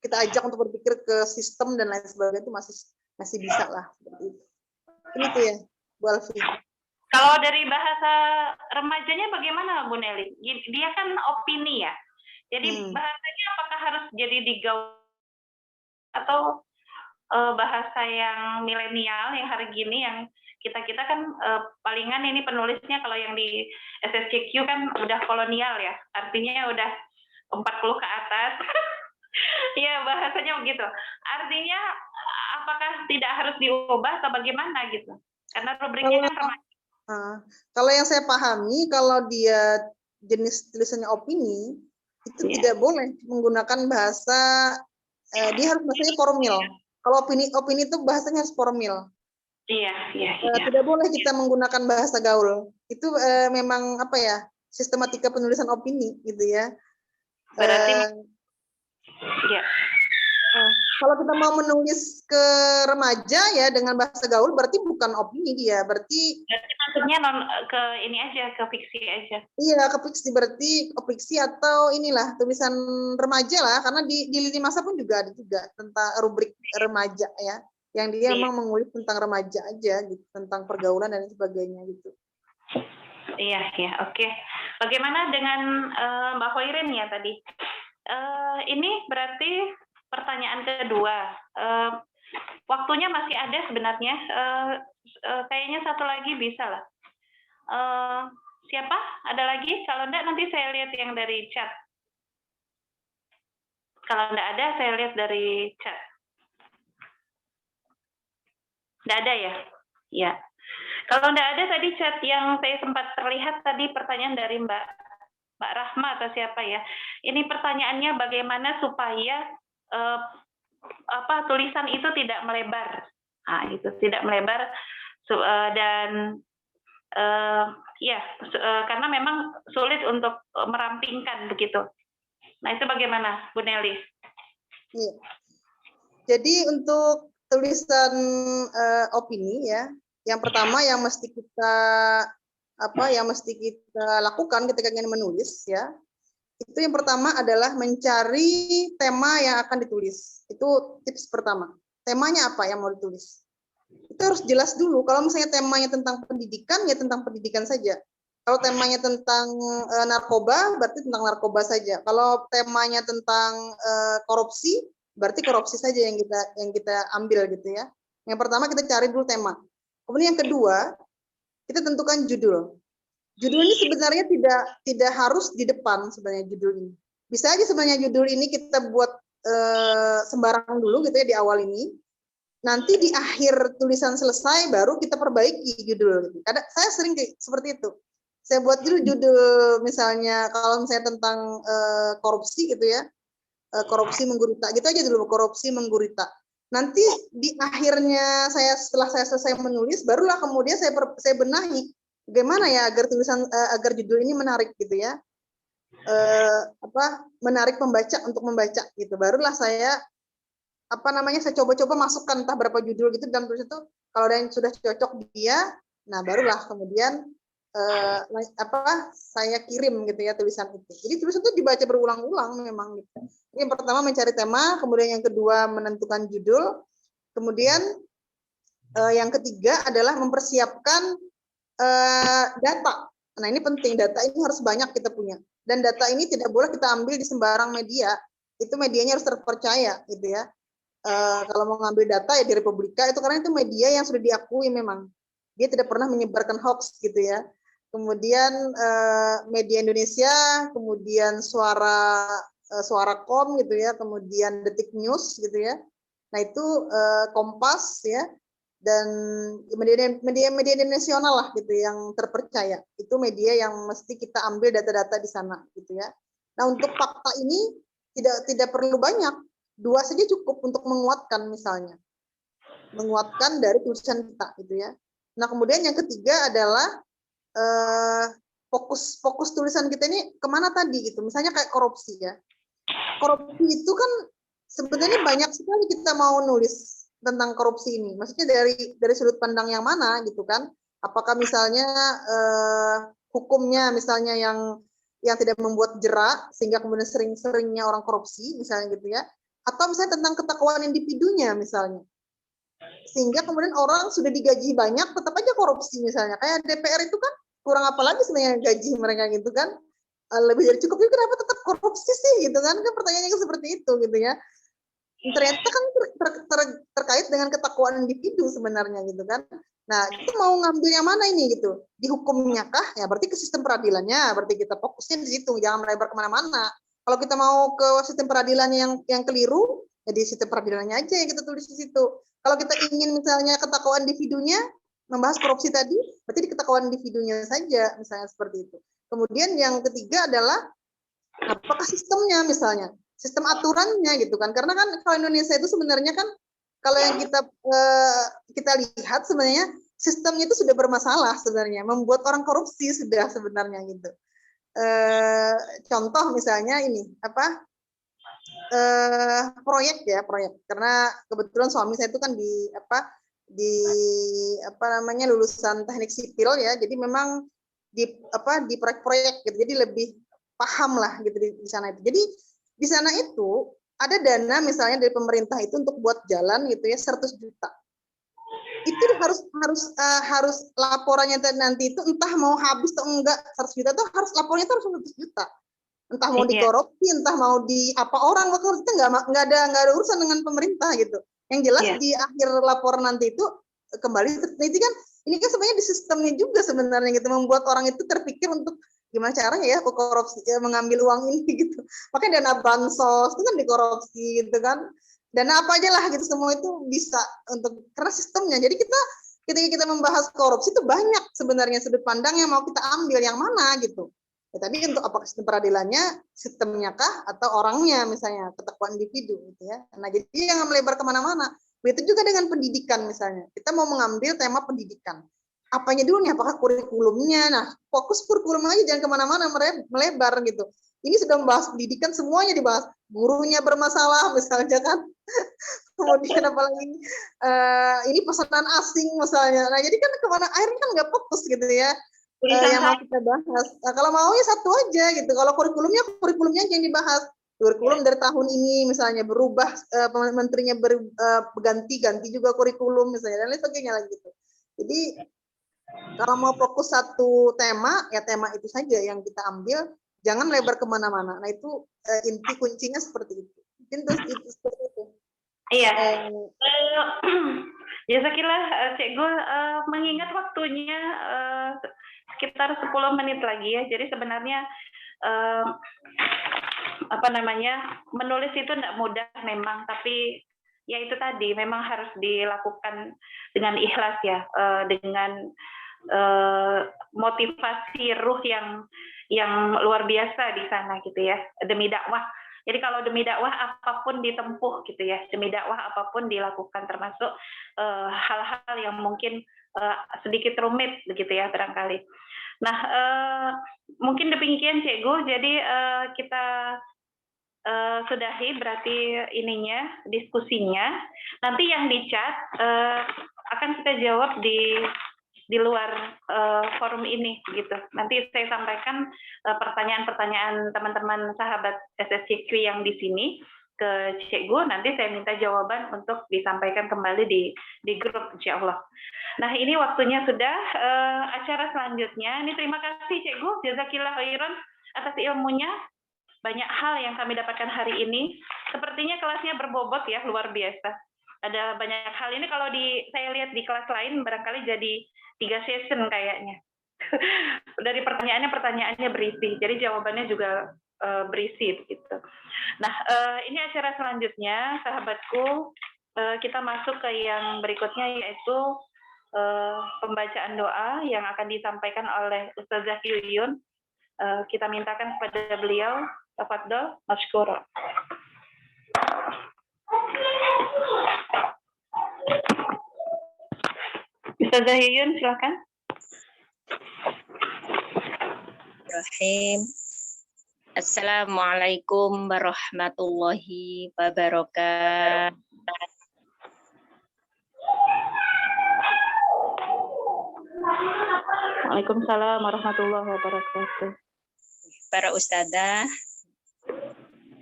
kita ajak untuk berpikir ke sistem dan lain sebagainya, itu masih bisa lah seperti itu. Ini tuh ya, Bu Alfi. Kalau dari bahasa remajanya bagaimana, Bu Nelly? Dia kan opini ya. Jadi bahasanya apakah harus jadi digaul atau bahasa yang milenial yang hari gini, yang kita kan palingan ini penulisnya kalau yang di SSCQ kan udah kolonial ya. Artinya udah 40 ke atas. Ya, bahasanya begitu. Artinya apakah tidak harus diubah atau bagaimana gitu? Karena rubriknya kan remaja. Kalau yang saya pahami, kalau dia jenis tulisannya opini, itu tidak boleh menggunakan bahasa, dia harus bahasanya formal. Kalau opini itu bahasanya harus formal. Iya. Tidak boleh kita menggunakan bahasa gaul. Itu memang sistematika penulisan opini gitu ya. Berarti ya. Kalau kita mau menulis ke remaja ya dengan bahasa gaul, berarti bukan opini dia, berarti maksudnya ke ini aja, ke fiksi aja. Iya, ke fiksi, berarti fiksi atau inilah tulisan remaja lah, karena di lini masa pun juga ada juga tentang rubrik remaja ya. yang dia Iya. memang mengulik tentang remaja aja gitu, tentang pergaulan dan sebagainya gitu. Iya, ya, oke. Bagaimana dengan Mbak Hoirin ya tadi? Ini berarti pertanyaan kedua. Waktunya masih ada sebenarnya. Kayaknya satu lagi bisa lah. Siapa? Ada lagi? Kalau enggak nanti saya lihat yang dari chat. Kalau enggak ada, saya lihat dari chat. Enggak ada ya? Ya. Kalau enggak ada tadi chat yang saya sempat terlihat tadi pertanyaan dari Mbak Rahma atau siapa ya. Ini pertanyaannya bagaimana supaya tulisan itu tidak melebar. Nah, itu tidak melebar dan karena memang sulit untuk merampingkan begitu. Nah, itu bagaimana, Bu Nelly? Iya. Jadi untuk tulisan opini ya, yang pertama yang mesti kita lakukan ketika ingin menulis ya, itu yang pertama adalah mencari tema yang akan ditulis. Itu tips pertama. Temanya apa yang mau ditulis? Itu harus jelas dulu. Kalau misalnya temanya tentang pendidikan, ya tentang pendidikan saja. Kalau temanya tentang narkoba, berarti tentang narkoba saja. Kalau temanya tentang korupsi, berarti korupsi saja yang kita ambil gitu ya. Yang pertama kita cari dulu tema. Kemudian yang kedua, kita tentukan judul. Judul ini sebenarnya tidak harus di depan sebenarnya judul ini. Bisa aja sebenarnya judul ini kita buat sembarang dulu gitu ya di awal ini. Nanti di akhir tulisan selesai baru kita perbaiki judul. Gitu. Kadang saya sering seperti itu. Saya buat judul misalnya kalau misalnya tentang korupsi gitu ya. Korupsi menggurita gitu aja dulu, korupsi menggurita. Nanti di akhirnya setelah saya selesai menulis barulah kemudian saya benahi bagaimana ya agar judul ini menarik gitu ya. Menarik pembaca untuk membaca gitu. Barulah saya saya coba-coba masukkan entah berapa judul gitu dalam tulis itu. Kalau ada yang sudah cocok dia, nah barulah kemudian saya kirim gitu ya tulisan itu. Jadi tulisan itu dibaca berulang-ulang memang gitu. Yang pertama mencari tema, kemudian yang kedua menentukan judul, kemudian yang ketiga adalah mempersiapkan data. Nah ini penting, data ini harus banyak kita punya. Dan data ini tidak boleh kita ambil di sembarang media. Itu medianya harus terpercaya gitu ya. Kalau mau ngambil data ya di Republika itu karena itu media yang sudah diakui memang. Dia tidak pernah menyebarkan hoax gitu ya. Kemudian media Indonesia, kemudian Suara.com gitu ya, kemudian Detik News gitu ya. Nah itu Kompas ya, dan media nasional lah gitu yang terpercaya. Itu media yang mesti kita ambil data-data di sana gitu ya. Nah untuk fakta ini tidak perlu banyak, 2 saja cukup untuk menguatkan misalnya, menguatkan dari tulisan kita gitu ya. Nah kemudian yang ketiga adalah fokus tulisan kita ini kemana tadi gitu, misalnya kayak korupsi ya. Korupsi itu kan sebenarnya banyak sekali kita mau nulis tentang korupsi ini. Maksudnya dari sudut pandang yang mana gitu kan? Apakah misalnya hukumnya misalnya yang tidak membuat jerak sehingga kemudian sering-seringnya orang korupsi misalnya gitu ya? Atau misalnya tentang ketakwaan individunya misalnya. Sehingga kemudian orang sudah digaji banyak tetap aja korupsi misalnya. Kayak DPR itu kan kurang apa lagi sebenarnya gaji mereka gitu kan? Lebih dari cukup, itu kenapa tetap korupsi sih gitu kan pertanyaannya seperti itu gitu ya. Ternyata kan terkait dengan ketakwaan individu sebenarnya gitu kan. Nah itu mau ngambil yang mana ini gitu, di hukumnya kah ya, berarti ke sistem peradilannya, berarti kita fokusnya di situ, jangan melebar kemana-mana. Kalau kita mau ke sistem peradilannya yang keliru ya di sistem peradilannya aja yang kita tulis di situ. Kalau kita ingin misalnya ketakwaan individunya, membahas korupsi tadi, berarti di ketakwaan individunya saja misalnya seperti itu. Kemudian yang ketiga adalah apakah sistemnya misalnya, sistem aturannya gitu kan, karena kan kalau Indonesia itu sebenarnya kan kalau yang kita lihat sebenarnya sistemnya itu sudah bermasalah sebenarnya, membuat orang korupsi sudah sebenarnya gitu. Contoh misalnya ini proyek karena kebetulan suami saya itu kan lulusan teknik sipil ya, jadi memang di proyek-proyek gitu, jadi lebih paham lah gitu di sana itu. Jadi di sana itu ada dana misalnya dari pemerintah itu untuk buat jalan gitu ya 100 juta. Itu harus laporannya nanti itu entah mau habis atau enggak 100 juta itu harus laporannya itu harus 100 juta. Entah mau dikorupsi, entah mau di apa orang, itu nggak ada urusan dengan pemerintah gitu. Yang jelas di akhir laporan nanti itu kembali itu kan ini kan sebenarnya di sistemnya juga sebenarnya gitu, membuat orang itu terpikir untuk gimana caranya ya korupsi mengambil uang ini gitu. Makanya dana bansos itu kan dikorupsi gitu kan. Dana apa aja lah gitu, semua itu bisa untuk karena sistemnya. Jadi ketika kita membahas korupsi itu banyak sebenarnya sudut pandang yang mau kita ambil yang mana gitu. Ya, tadi untuk apakah sistem peradilannya, sistemnya kah, atau orangnya misalnya, ketakuan individu gitu ya. Nah jadi jangan melebar kemana-mana. Begitu juga dengan pendidikan misalnya. Kita mau mengambil tema pendidikan. Apanya dulu nih, apakah kurikulumnya? Nah fokus kurikulum aja, jangan kemana-mana melebar gitu. Ini sudah membahas pendidikan, semuanya dibahas. Gurunya bermasalah misalnya kan. Kemudian apalagi ini pesanan asing misalnya. Nah jadi kan kemana akhirnya kan nggak fokus gitu ya. Yang mau kita bahas. Nah, kalau mau ya satu aja gitu. Kalau kurikulumnya yang dibahas. Kurikulum dari tahun ini misalnya berubah, menterinya berganti juga kurikulum misalnya dan lain sebagainya lagi gitu. Jadi kalau mau fokus satu tema, ya tema itu saja yang kita ambil. Jangan lebar kemana-mana. Nah itu inti kuncinya seperti itu. Itu seperti itu. Iya. Jazakillah Cik Gul, mengingat waktunya sekitar 10 menit lagi ya. Jadi sebenarnya menulis itu tidak mudah memang, tapi ya itu tadi memang harus dilakukan dengan ikhlas ya, dengan motivasi ruh yang luar biasa di sana gitu ya, demi dakwah. Jadi kalau demi dakwah apapun ditempuh gitu ya, demi dakwah apapun dilakukan, termasuk hal-hal yang mungkin sedikit rumit begitu ya barangkali. Nah mungkin demikian Cik Gu, jadi kita sudahi berarti diskusinya. Nanti yang di chat akan kita jawab di luar forum ini gitu. Nanti saya sampaikan pertanyaan-pertanyaan teman-teman sahabat SSCQ yang di sini ke Cik Gu, nanti saya minta jawaban untuk disampaikan kembali di grup insyaallah. Nah, ini waktunya sudah acara selanjutnya. Ini terima kasih Cik Gu, jazakillah khairan atas ilmunya. Banyak hal yang kami dapatkan hari ini. Sepertinya kelasnya berbobot ya, luar biasa. Ada banyak hal ini kalau saya lihat di kelas lain barangkali jadi 3 session kayaknya. Dari pertanyaannya berisi, jadi jawabannya juga berisi begitu. Nah, ini acara selanjutnya, sahabatku, kita masuk ke yang berikutnya yaitu pembacaan doa yang akan disampaikan oleh Ustazah Yuyun. Kita mintakan kepada beliau, tafadhol, masykurah. Ustazah Yuyun, silakan. Bismillahirrahmanirrahim. Assalamualaikum warahmatullahi wabarakatuh. Waalaikumsalam warahmatullahi wabarakatuh. Para ustadzah,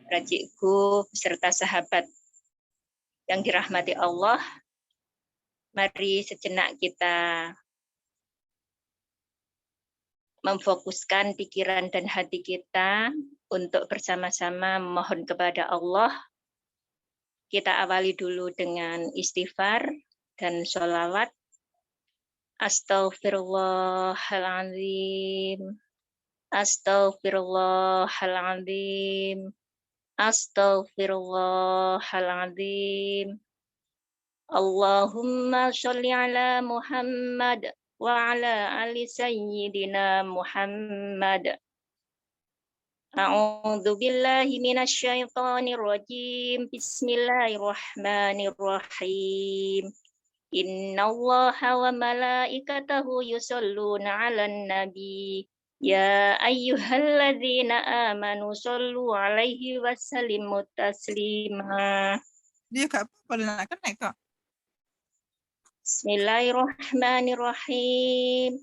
para cikgu, beserta sahabat yang dirahmati Allah, mari sejenak kita memfokuskan pikiran dan hati kita untuk bersama-sama memohon kepada Allah. Kita awali dulu dengan istighfar dan sholawat. Astaghfirullahaladzim. Astaghfirullahaladzim. Astaghfirullahaladzim. Allahumma sholli ala Muhammad wa ala ali sayyidina Muhammad. A'udzu billahi minasyaitonir rajim. Bismillahirrahmanirrahim. Innallaha wa malaikatahu yusholluna 'alan nabi. Ya ayyuhalladzina amanu shollu 'alaihi wa sallimu taslima. Dia Kak, pada nak naik Kak. Bismillahirrahmanirrahim.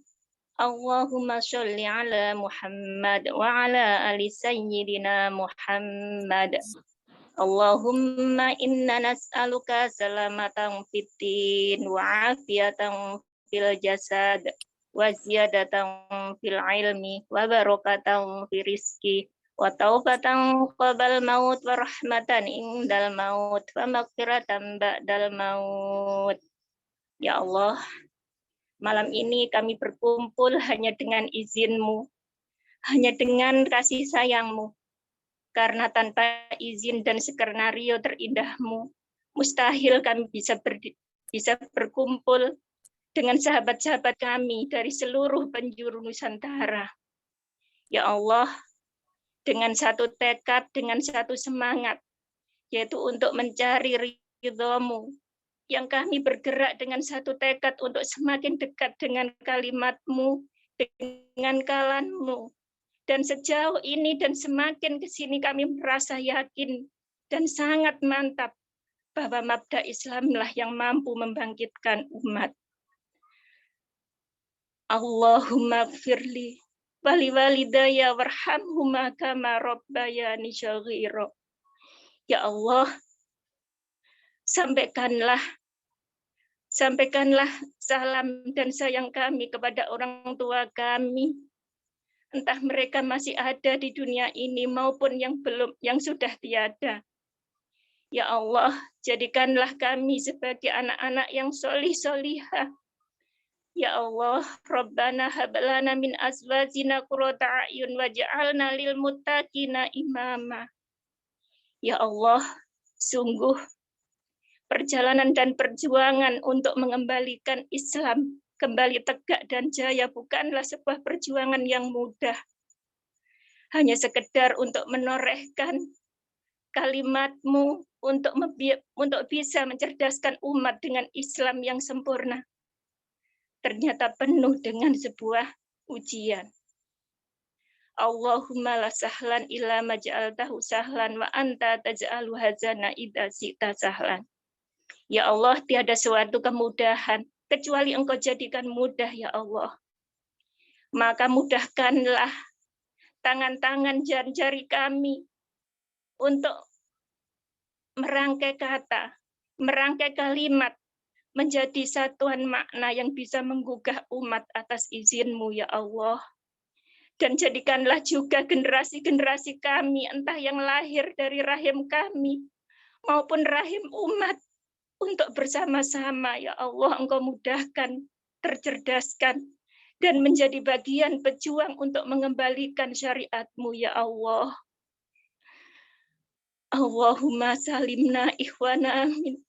Allahumma sholli ala Muhammad wa ala ali sayyidina Muhammad. Allahumma inna nas'aluka salamatan fid din wa afiyatan fil jasad wa ziyadatan fil ilmi wa barakatan fil rizki wa taubatan qabal maut wa rahmatan indal maut wa maghfiratan ba'dal maut. Ya Allah, malam ini kami berkumpul hanya dengan izin-Mu, hanya dengan kasih sayang-Mu. Karena tanpa izin dan skenario terindah-Mu, mustahil kami bisa berkumpul dengan sahabat-sahabat kami dari seluruh penjuru Nusantara. Ya Allah, dengan satu tekad, dengan satu semangat, yaitu untuk mencari ridho-Mu, yang kami bergerak dengan satu tekad untuk semakin dekat dengan kalimat-Mu, dengan kalam-Mu. Dan sejauh ini dan semakin ke sini kami merasa yakin dan sangat mantap bahwa mabda Islamlah yang mampu membangkitkan umat. Allahumma gfirli wali walidaya warhamhuma kama rabbayani shaghira. Ya Allah, sampaikanlah salam dan sayang kami kepada orang tua kami, entah mereka masih ada di dunia ini maupun yang sudah tiada. Ya Allah, jadikanlah kami sebagai anak-anak yang solih-solihah. Ya Allah, Rabbana hablana min azwajina qurrata a'yun waj'alna lil muttaqina imama. Ya Allah, sungguh perjalanan dan perjuangan untuk mengembalikan Islam kembali tegak dan jaya bukanlah sebuah perjuangan yang mudah. Hanya sekedar untuk menorehkan kalimat-Mu untuk bisa mencerdaskan umat dengan Islam yang sempurna. Ternyata penuh dengan sebuah ujian. Allahumma la sahlan illa ma ja'altahu sahlan wa anta taj'alu hazana idza syi'ta sahlan. Ya Allah, tiada suatu kemudahan kecuali Engkau jadikan mudah, ya Allah. Maka mudahkanlah tangan-tangan jari-jari kami untuk merangkai kata, merangkai kalimat, menjadi satuan makna yang bisa menggugah umat atas izin-Mu, ya Allah. Dan jadikanlah juga generasi-generasi kami, entah yang lahir dari rahim kami, maupun rahim umat, untuk bersama-sama, ya Allah, Engkau mudahkan, tercerdaskan, dan menjadi bagian pejuang untuk mengembalikan syariat-Mu, ya Allah. Allahumma salimna ikhwana amin.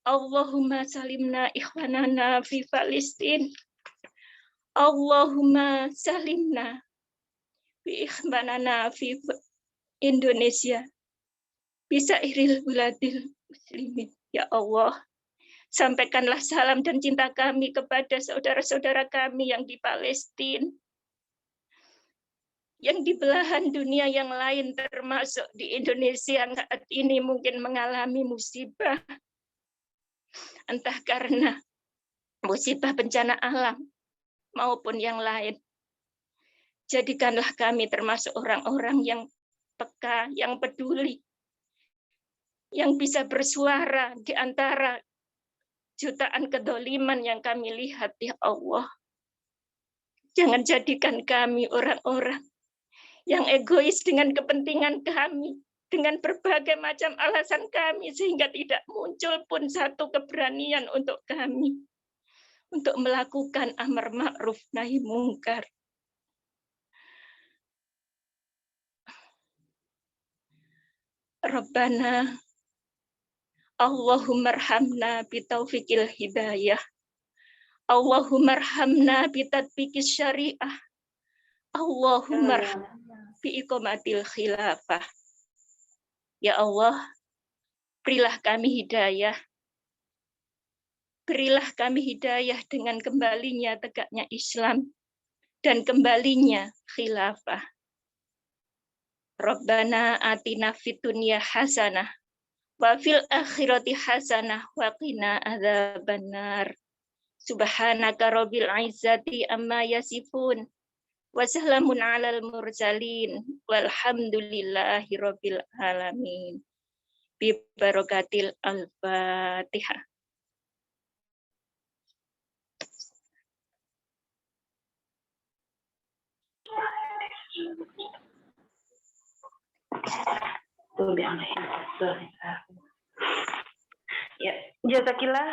Allahumma salimna ikhwanana fi Palestin. Allahumma salimna bi ikhwanana fi Indonesia. Bisa iril buladil muslimin. Ya Allah, sampaikanlah salam dan cinta kami kepada saudara-saudara kami yang di Palestina, yang di belahan dunia yang lain, termasuk di Indonesia yang saat ini mungkin mengalami musibah, entah karena musibah bencana alam maupun yang lain. Jadikanlah kami termasuk orang-orang yang peka, yang peduli, yang bisa bersuara di antara jutaan kedoliman yang kami lihat, ya Allah. Jangan jadikan kami orang-orang yang egois dengan kepentingan kami, dengan berbagai macam alasan kami, sehingga tidak muncul pun satu keberanian untuk kami untuk melakukan amar ma'ruf nahi mungkar. Rabbana Allahumma arhamna bitaufiqil hidayah. Allahumma arhamna bitatbiqis syariah. Allahumma arhamna biiqamatil khilafah. Ya Allah, berilah kami hidayah. Berilah kami hidayah dengan kembalinya tegaknya Islam dan kembalinya khilafah. Rabbana atina fid dunya hasanah wa fil akhirati hasanah wa qina adzabannar. Subhanaka rabbil izzati amma yasifun Wassalamun alal mursalin walhamdulillahi rabbil alamin. Bi barakatil al-Fatihah. Ya, jazakillah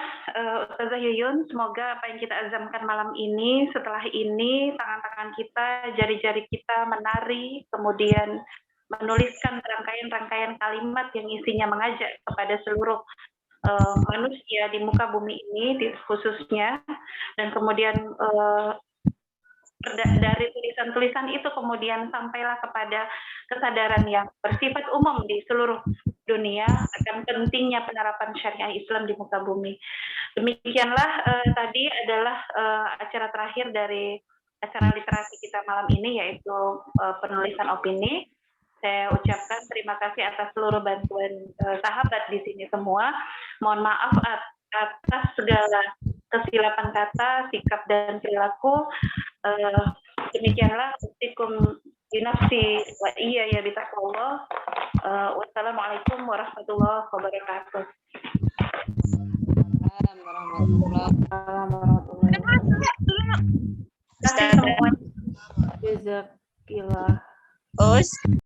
Ustazah Yuyun, semoga apa yang kita azamkan malam ini, setelah ini tangan-tangan kita, jari-jari kita menari, kemudian menuliskan rangkaian-rangkaian kalimat yang isinya mengajak kepada seluruh manusia di muka bumi ini khususnya, dan kemudian dari tulisan-tulisan itu kemudian sampailah kepada kesadaran yang bersifat umum di seluruh dunia akan pentingnya penerapan syariah Islam di muka bumi. Demikianlah tadi adalah acara terakhir dari acara literasi kita malam ini, yaitu penulisan opini. Saya ucapkan terima kasih atas seluruh bantuan sahabat di sini semua. Mohon maaf atas segala kesilapan kata, sikap dan perilaku. Demikianlah usikum binafsi wa iya ya bitaqwallah. Wassalamualaikum warahmatullahi wabarakatuh. Ustazah. Jazakillah. Us.